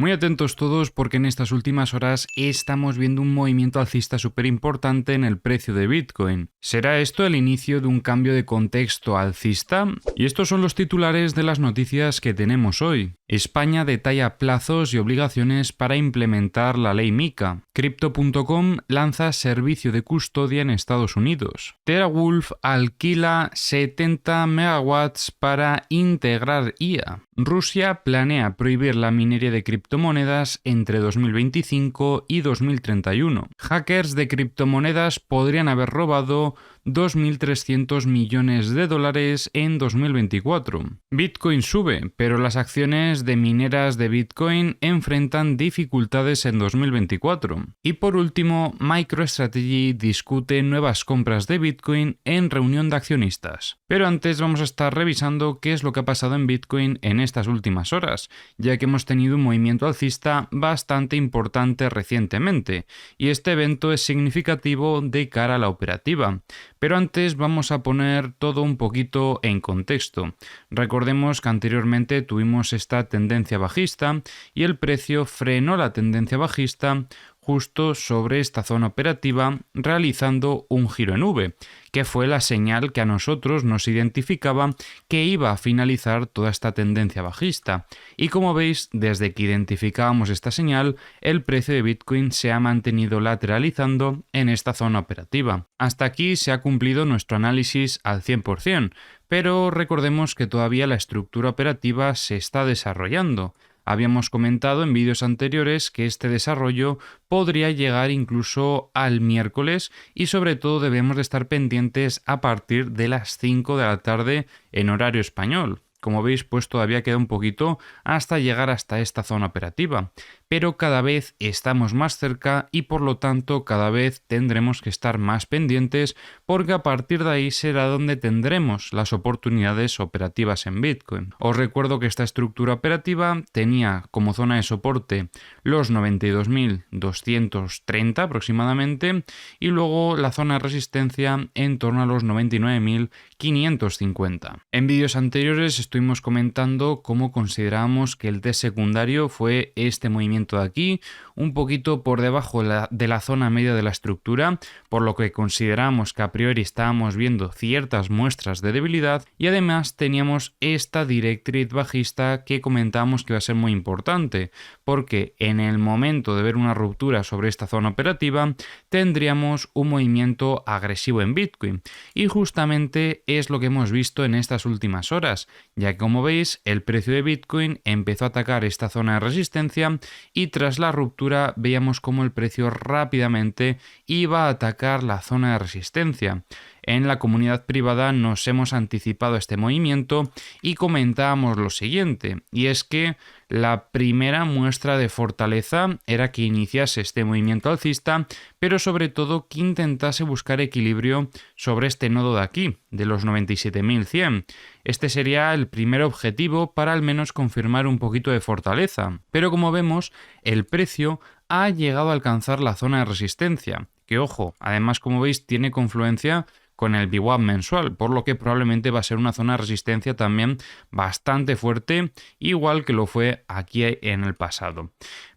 Muy atentos todos porque en estas últimas horas estamos viendo un movimiento alcista súper importante en el precio de Bitcoin. ¿Será esto el inicio de un cambio de contexto alcista? Y estos son los titulares de las noticias que tenemos hoy. España detalla plazos y obligaciones para implementar la ley MiCA. Crypto.com lanza servicio de custodia en Estados Unidos. TeraWulf alquila 70 megawatts para integrar IA. Rusia planea prohibir la minería de criptomonedas entre 2025 y 2031. Hackers de criptomonedas podrían haber robado 2.300 millones de dólares en 2024. Bitcoin sube, pero las acciones de mineras de Bitcoin enfrentan dificultades en 2024. Y por último, MicroStrategy discute nuevas compras de Bitcoin en reunión de accionistas. Pero antes vamos a estar revisando qué es lo que ha pasado en Bitcoin en estas últimas horas, ya que hemos tenido un movimiento alcista bastante importante recientemente, y este evento es significativo de cara a la operativa. Pero antes vamos a poner todo un poquito en contexto. Recordemos que anteriormente tuvimos esta tendencia bajista y el precio frenó la tendencia bajista justo sobre esta zona operativa realizando un giro en V, que fue la señal que a nosotros nos identificaba que iba a finalizar toda esta tendencia bajista. Y como veis, desde que identificábamos esta señal, el precio de Bitcoin se ha mantenido lateralizando en esta zona operativa. Hasta aquí se ha cumplido nuestro análisis al 100%, pero recordemos que todavía la estructura operativa se está desarrollando. Habíamos comentado en vídeos anteriores que este desarrollo podría llegar incluso al miércoles y sobre todo debemos de estar pendientes a partir de las 5 de la tarde en horario español. Como veis, pues todavía queda un poquito hasta llegar hasta esta zona operativa, pero cada vez estamos más cerca y por lo tanto cada vez tendremos que estar más pendientes porque a partir de ahí será donde tendremos las oportunidades operativas en Bitcoin. Os recuerdo que esta estructura operativa tenía como zona de soporte los 92.230 aproximadamente y luego la zona de resistencia en torno a los 99.550. En vídeos anteriores estuvimos comentando cómo considerábamos que el test secundario fue este movimiento de aquí, un poquito por debajo de la zona media de la estructura, por lo que consideramos que a priori estábamos viendo ciertas muestras de debilidad y además teníamos esta directriz bajista que comentábamos que iba a ser muy importante, porque en el momento de ver una ruptura sobre esta zona operativa tendríamos un movimiento agresivo en Bitcoin y justamente es lo que hemos visto en estas últimas horas, ya que como veis el precio de Bitcoin empezó a atacar esta zona de resistencia y tras la ruptura veíamos cómo el precio rápidamente iba a atacar la zona de resistencia. En la comunidad privada nos hemos anticipado a este movimiento y comentábamos lo siguiente, y es que la primera muestra de fortaleza era que iniciase este movimiento alcista, pero sobre todo que intentase buscar equilibrio sobre este nodo de aquí, de los 97.100. Este sería el primer objetivo para al menos confirmar un poquito de fortaleza. Pero como vemos, el precio ha llegado a alcanzar la zona de resistencia, que ojo, además como veis tiene confluencia con el VWAP mensual, por lo que probablemente va a ser una zona de resistencia también bastante fuerte, igual que lo fue aquí en el pasado.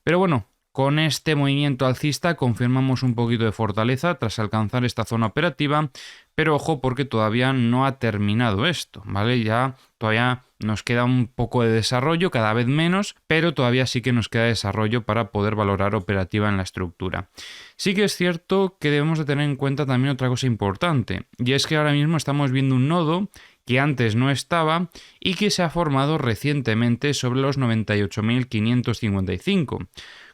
Pero bueno, con este movimiento alcista confirmamos un poquito de fortaleza tras alcanzar esta zona operativa, pero ojo porque todavía no ha terminado esto, ¿vale? Todavía nos queda un poco de desarrollo, cada vez menos, pero todavía sí que nos queda desarrollo para poder valorar operativa en la estructura. Sí que es cierto que debemos de tener en cuenta también otra cosa importante, y es que ahora mismo estamos viendo un nodo que antes no estaba y que se ha formado recientemente sobre los 98.555.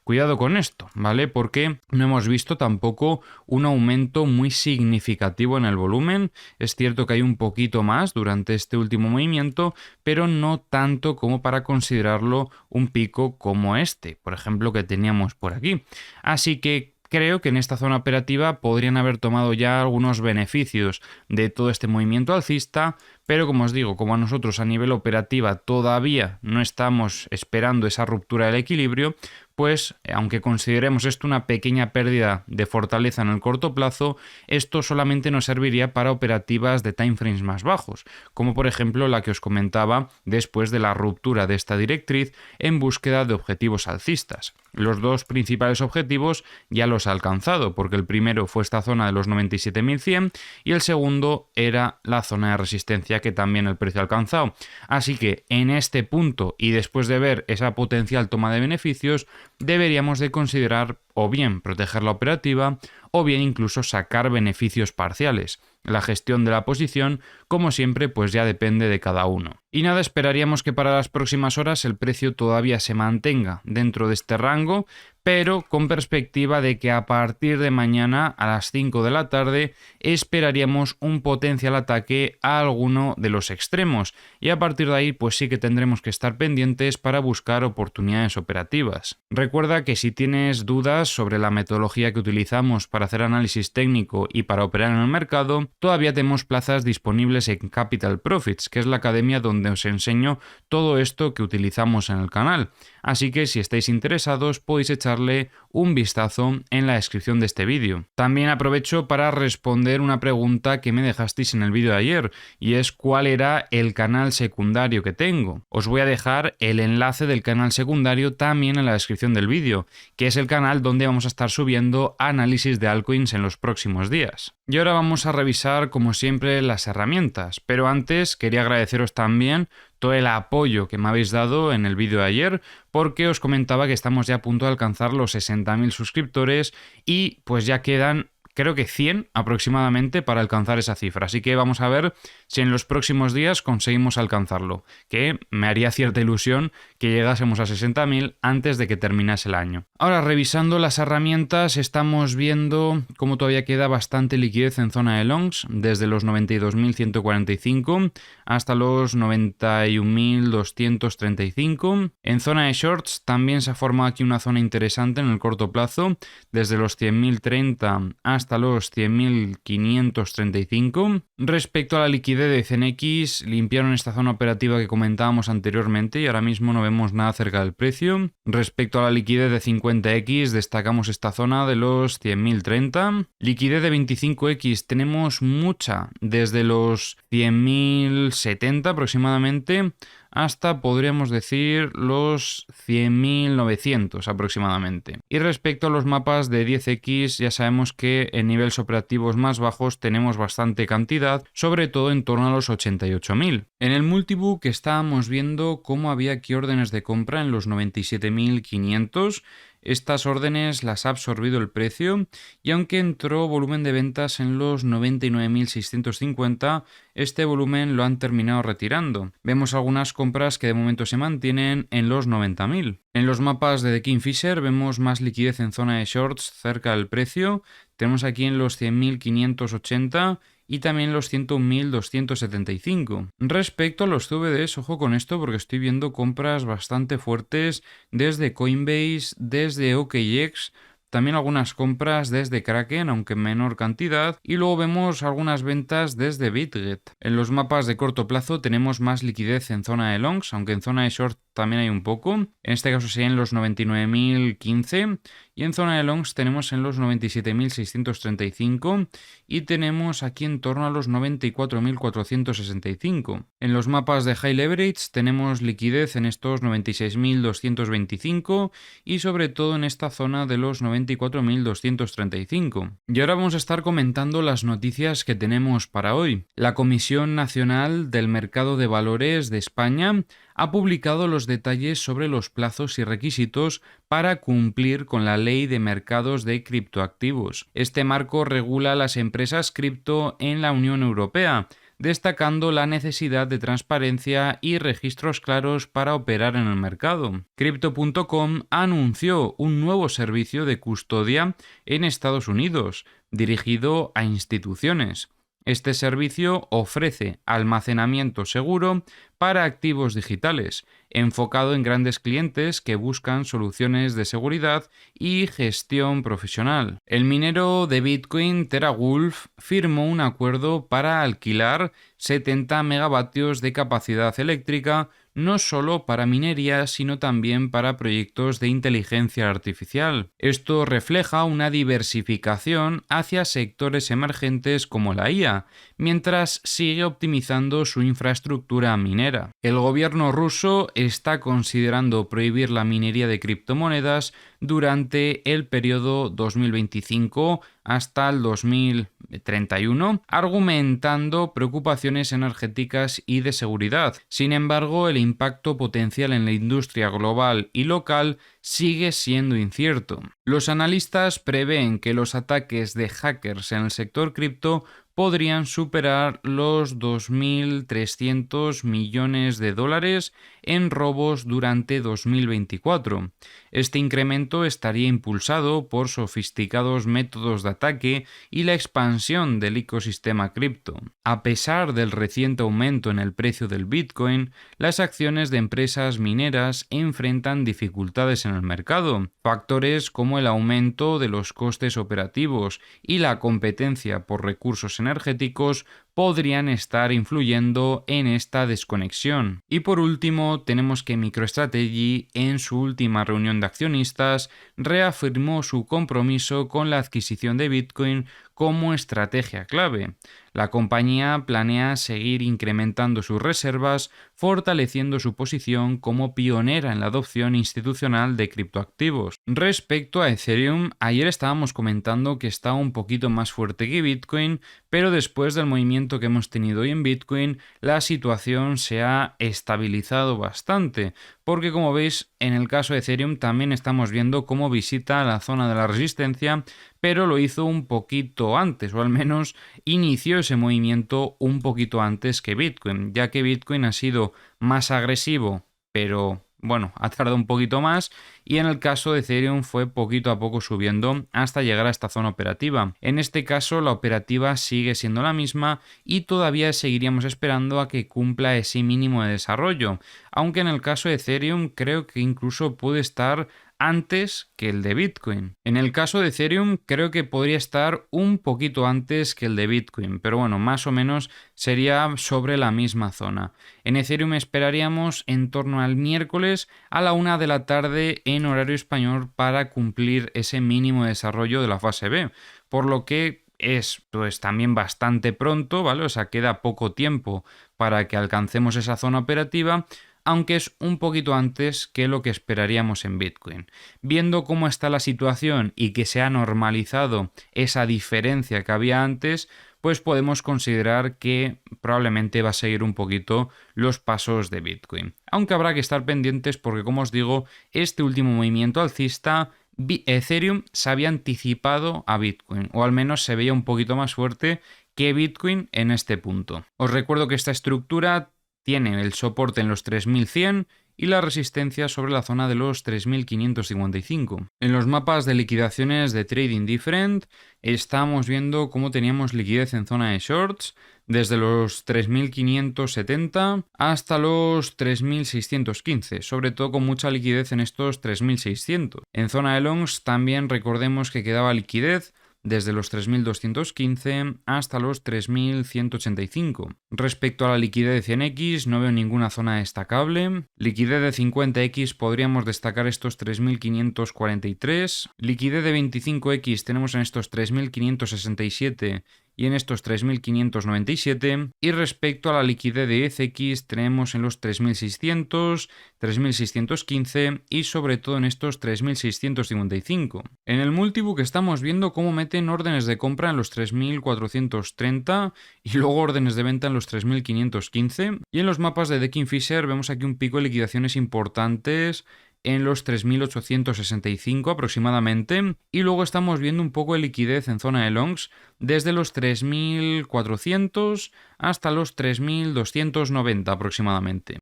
Cuidado con esto, ¿vale? Porque no hemos visto tampoco un aumento muy significativo en el volumen. Es cierto que hay un poquito más durante este último movimiento, pero no tanto como para considerarlo un pico como este, por ejemplo, que teníamos por aquí. Así que creo que en esta zona operativa podrían haber tomado ya algunos beneficios de todo este movimiento alcista, pero como os digo, como a nosotros a nivel operativa todavía no estamos esperando esa ruptura del equilibrio, pues aunque consideremos esto una pequeña pérdida de fortaleza en el corto plazo, esto solamente nos serviría para operativas de timeframes más bajos, como por ejemplo la que os comentaba después de la ruptura de esta directriz en búsqueda de objetivos alcistas. Los dos principales objetivos ya los ha alcanzado, porque el primero fue esta zona de los 97.100 y el segundo era la zona de resistencia que también el precio ha alcanzado. Así que en este punto y después de ver esa potencial toma de beneficios, deberíamos de considerar o bien proteger la operativa o bien incluso sacar beneficios parciales. La gestión de la posición, como siempre, pues ya depende de cada uno. Y nada, esperaríamos que para las próximas horas el precio todavía se mantenga dentro de este rango, pero con perspectiva de que a partir de mañana a las 5 de la tarde esperaríamos un potencial ataque a alguno de los extremos y a partir de ahí pues sí que tendremos que estar pendientes para buscar oportunidades operativas. Recuerda que si tienes dudas sobre la metodología que utilizamos para hacer análisis técnico y para operar en el mercado, todavía tenemos plazas disponibles en Capital Profits, que es la academia donde os enseño todo esto que utilizamos en el canal. Así que si estáis interesados podéis echarle un vistazo en la descripción de este vídeo. También aprovecho para responder una pregunta que me dejasteis en el vídeo de ayer y es cuál era el canal secundario que tengo. Os voy a dejar el enlace del canal secundario también en la descripción del vídeo, que es el canal donde vamos a estar subiendo análisis de altcoins en los próximos días. Y ahora vamos a revisar como siempre las herramientas, pero antes quería agradeceros también todo el apoyo que me habéis dado en el vídeo de ayer, porque os comentaba que estamos ya a punto de alcanzar los 60.000 suscriptores y pues ya quedan creo que 100 aproximadamente para alcanzar esa cifra, así que vamos a ver si en los próximos días conseguimos alcanzarlo, que me haría cierta ilusión que llegásemos a 60.000 antes de que terminase el año. Ahora, revisando las herramientas, estamos viendo cómo todavía queda bastante liquidez en zona de longs, desde los 92.145 hasta los 91.235. En zona de shorts también se ha formado aquí una zona interesante en el corto plazo, desde los 100.030 hasta los 100.535. Respecto a la liquidez de CNX, limpiaron esta zona operativa que comentábamos anteriormente y ahora mismo no vemos nada cerca del precio. Respecto a la liquidez de 50X, destacamos esta zona de los 100.030. Liquidez de 25X tenemos mucha, desde los 100.070 aproximadamente hasta, podríamos decir, los 100.900 aproximadamente. Y respecto a los mapas de 10X, ya sabemos que en niveles operativos más bajos tenemos bastante cantidad, sobre todo en torno a los 88.000. En el multibook estábamos viendo cómo había aquí órdenes de compra en los 97.500. Estas órdenes las ha absorbido el precio y aunque entró volumen de ventas en los 99.650, este volumen lo han terminado retirando. Vemos algunas compras que de momento se mantienen en los 90.000. En los mapas de The Kingfisher vemos más liquidez en zona de shorts cerca del precio. Tenemos aquí en los 100.580 y también los 101.275. Respecto a los CVDs, ojo con esto porque estoy viendo compras bastante fuertes desde Coinbase, desde OKX, también algunas compras desde Kraken, aunque en menor cantidad, y luego vemos algunas ventas desde BitGet. En los mapas de corto plazo tenemos más liquidez en zona de longs, aunque en zona de short también hay un poco. En este caso serían los 99.015 y en zona de longs tenemos en los 97.635 y tenemos aquí en torno a los 94.465. En los mapas de high leverage tenemos liquidez en estos 96.225 y sobre todo en esta zona de los 94.235. Y ahora vamos a estar comentando las noticias que tenemos para hoy. La Comisión Nacional del Mercado de Valores de España ha publicado los detalles sobre los plazos y requisitos para cumplir con la Ley de Mercados de Criptoactivos. Este marco regula las empresas cripto en la Unión Europea, destacando la necesidad de transparencia y registros claros para operar en el mercado. Crypto.com anunció un nuevo servicio de custodia en Estados Unidos, dirigido a instituciones. Este servicio ofrece almacenamiento seguro para activos digitales, enfocado en grandes clientes que buscan soluciones de seguridad y gestión profesional. El minero de Bitcoin TeraWulf firmó un acuerdo para alquilar 70 megavatios de capacidad eléctrica no solo para minería, sino también para proyectos de inteligencia artificial. Esto refleja una diversificación hacia sectores emergentes como la IA, mientras sigue optimizando su infraestructura minera. El gobierno ruso está considerando prohibir la minería de criptomonedas durante el periodo 2025 hasta el 2031, argumentando preocupaciones energéticas y de seguridad. Sin embargo, el impacto potencial en la industria global y local sigue siendo incierto. Los analistas prevén que los ataques de hackers en el sector cripto podrían superar los 2.300 millones de dólares en robos durante 2024. Este incremento estaría impulsado por sofisticados métodos de ataque y la expansión del ecosistema cripto. A pesar del reciente aumento en el precio del Bitcoin, las acciones de empresas mineras enfrentan dificultades en el mercado. Factores como el aumento de los costes operativos y la competencia por recursos energéticos podrían estar influyendo en esta desconexión. Y por último, tenemos que MicroStrategy, en su última reunión de accionistas, reafirmó su compromiso con la adquisición de Bitcoin como estrategia clave. La compañía planea seguir incrementando sus reservas, fortaleciendo su posición como pionera en la adopción institucional de criptoactivos. Respecto a Ethereum, ayer estábamos comentando que está un poquito más fuerte que Bitcoin, pero después del movimiento que hemos tenido hoy en Bitcoin, la situación se ha estabilizado bastante, porque como veis, en el caso de Ethereum también estamos viendo cómo visita la zona de la resistencia, pero lo hizo un poquito antes, o al menos inició ese movimiento un poquito antes que Bitcoin, ya que Bitcoin ha sido más agresivo, pero bueno, ha tardado un poquito más, y en el caso de Ethereum fue poquito a poco subiendo hasta llegar a esta zona operativa. En este caso la operativa sigue siendo la misma y todavía seguiríamos esperando a que cumpla ese mínimo de desarrollo, aunque en el caso de Ethereum creo que incluso puede estar antes que el de Bitcoin. En el caso de Ethereum creo que podría estar un poquito antes que el de Bitcoin, pero bueno, más o menos sería sobre la misma zona. En Ethereum esperaríamos en torno al miércoles a la 1 de la tarde en horario español para cumplir ese mínimo de desarrollo de la fase B, por lo que es pues también bastante pronto, ¿vale? O sea, queda poco tiempo para que alcancemos esa zona operativa, aunque es un poquito antes que lo que esperaríamos en Bitcoin. Viendo cómo está la situación y que se ha normalizado esa diferencia que había antes, pues podemos considerar que probablemente va a seguir un poquito los pasos de Bitcoin. Aunque habrá que estar pendientes porque, como os digo, este último movimiento alcista, Ethereum se había anticipado a Bitcoin, o al menos se veía un poquito más fuerte que Bitcoin en este punto. Os recuerdo que esta estructura tiene el soporte en los 3100 y la resistencia sobre la zona de los 3555. En los mapas de liquidaciones de Trading Different estamos viendo cómo teníamos liquidez en zona de shorts desde los 3570 hasta los 3615, sobre todo con mucha liquidez en estos 3600. En zona de longs también recordemos que quedaba liquidez desde los 3.215 hasta los 3.185. Respecto a la liquidez de 100x, no veo ninguna zona destacable. Liquidez de 50x podríamos destacar estos 3.543. Liquidez de 25x tenemos en estos 3.567 y en estos 3.597, y respecto a la liquidez de 10x tenemos en los 3.600, 3.615 y sobre todo en estos 3.655. En el multibook estamos viendo cómo meten órdenes de compra en los 3.430 y luego órdenes de venta en los 3.515, y en los mapas de The Kingfisher vemos aquí un pico de liquidaciones importantes en los 3.865 aproximadamente, y luego estamos viendo un poco de liquidez en zona de longs desde los 3.400 hasta los 3.290 aproximadamente.